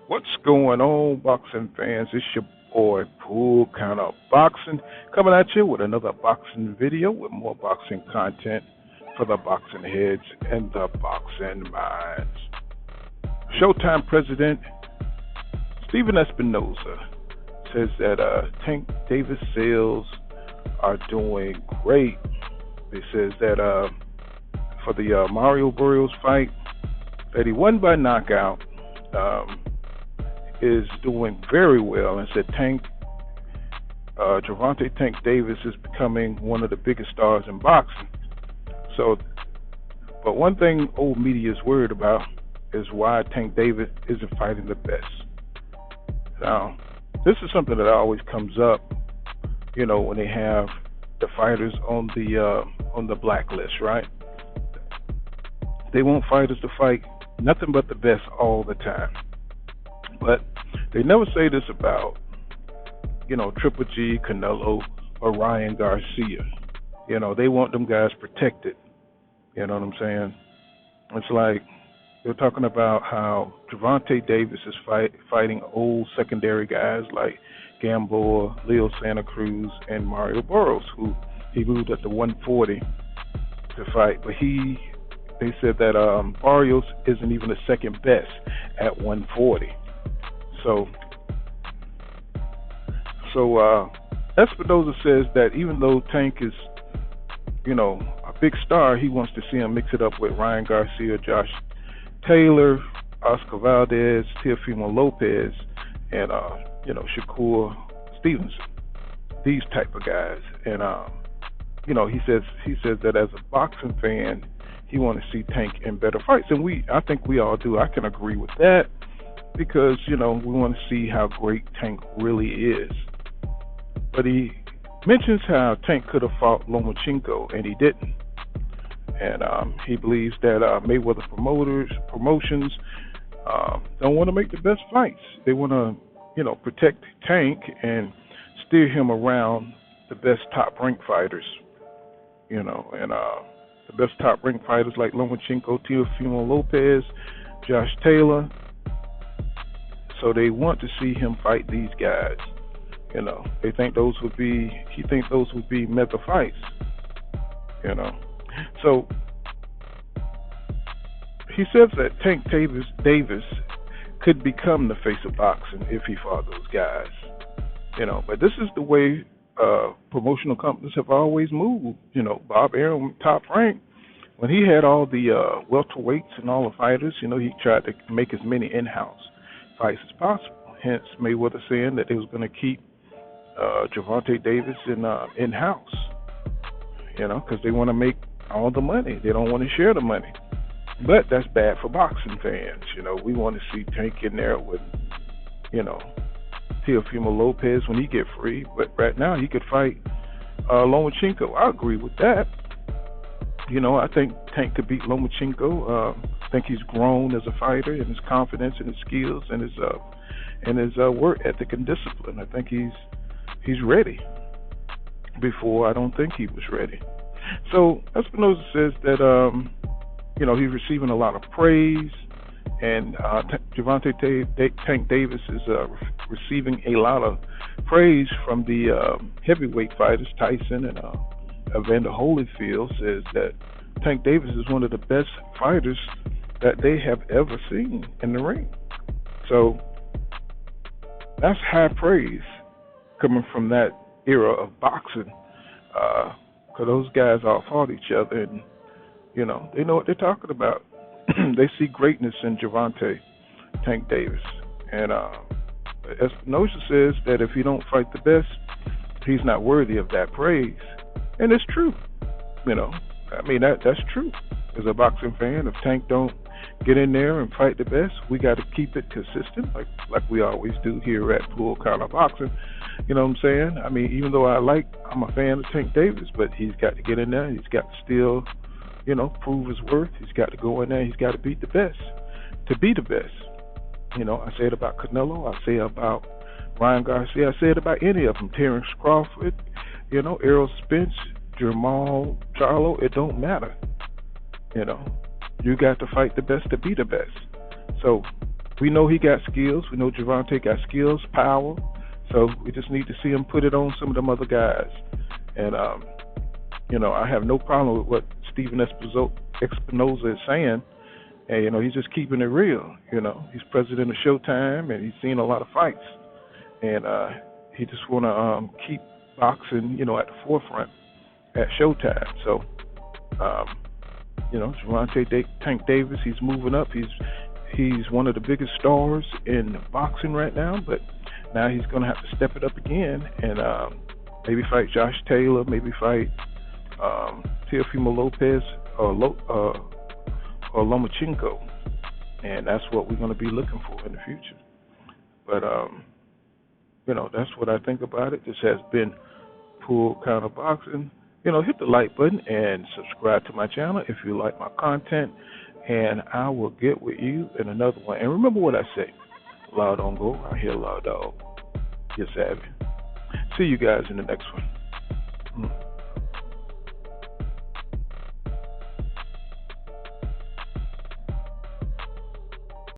What's going on, boxing fans? It's your boy Pool Kind of Boxing coming at you with another boxing video with more boxing content for the boxing heads and the boxing minds. Showtime president Stephen Espinoza says that Tank Davis sales are doing great. He says that for the Mario Burrios fight that he won by knockout. Um, is doing very well, and said Gervonta Tank Davis is becoming one of the biggest stars in boxing. So, but one thing old media is worried about is why Tank Davis isn't fighting the best. Now, this is something that always comes up, when they have the fighters on the blacklist, right? They want fighters to fight nothing but the best all the time. But they never say this about, Triple G, Canelo, or Ryan Garcia. They want them guys protected. You know what I'm saying? It's like they're talking about how Gervonta Davis is fighting old secondary guys like Gamboa, Leo Santa Cruz, and Mario Burrows, who he moved up to 140 to fight. But they said that Barrios isn't even the second best at 140. So Espinoza says that even though Tank is, a big star, he wants to see him mix it up with Ryan Garcia, Josh Taylor, Oscar Valdez, Teofimo Lopez, and Shakur Stevenson. These type of guys. And he says that as a boxing fan, he wants to see Tank in better fights, and I think we all do. I can agree with that. Because, we want to see how great Tank really is. But he mentions how Tank could have fought Lomachenko, and he didn't. And he believes that Mayweather promotions don't want to make the best fights. They want to, protect Tank and steer him around the best top-ranked fighters. And the best top-ranked fighters like Lomachenko, Teofimo Lopez, Josh Taylor. So they want to see him fight these guys. He thinks those would be mega fights. So he says that Tank Davis could become the face of boxing if he fought those guys. But this is the way promotional companies have always moved. Bob Arum, top rank, when he had all the welterweights and all the fighters, he tried to make as many in-house fights as possible. Hence, Mayweather saying that they was going to keep Gervonta Davis in-house, because they want to make all the money. They don't want to share the money. But that's bad for boxing fans. We want to see Tank in there with, Teofimo Lopez when he get free. But right now he could fight Lomachenko. I agree with that. I think Tank could beat Lomachenko. I think he's grown as a fighter in his confidence and his skills and his work ethic and discipline. I think he's ready. Before, I don't think he was ready. So Espinoza says that he's receiving a lot of praise, and Gervonta Tank Davis is receiving a lot of praise from the heavyweight fighters. Tyson and Evander Holyfield says that Tank Davis is one of the best fighters that they have ever seen in the ring. So that's high praise coming from that era of boxing, because those guys all fought each other, and they know what they're talking about. They see greatness in Gervonta Tank Davis, and Espinoza says that if he don't fight the best, he's not worthy of that praise, and it's true. That's true. As a boxing fan, if Tank don't get in there and fight the best, we got to keep it consistent, like we always do here at Pool Kind of Boxing. You know what I'm saying? Even though I'm a fan of Tank Davis, but he's got to get in there. He's got to still, prove his worth. He's got to go in there. He's got to beat the best. To be the best. I say it about Canelo. I say it about Ryan Garcia. I say it about any of them. Terrence Crawford, Errol Spence, Jamal Charlo. It don't matter. You got to fight the best to be the best. So We know he got skills. We know Gervonta got skills, power. So we just need to see him put it on some of them other guys. And I have no problem with what Stephen Espinoza is saying. And he's just keeping it real. He's president of Showtime, and he's seen a lot of fights, and he just want to keep boxing, at the forefront at Showtime. So, Gervonta Tank Davis, he's moving up. He's one of the biggest stars in boxing right now, but now he's going to have to step it up again and maybe fight Josh Taylor, maybe fight Teofimo Lopez or Lomachenko, and that's what we're going to be looking for in the future. But that's what I think about it. This has been Pool Counter Boxing. Hit the like button and subscribe to my channel if you like my content, and I will get with you in another one. And remember what I say: loud on go, I hear loud dog. You're savvy. See you guys in the next one.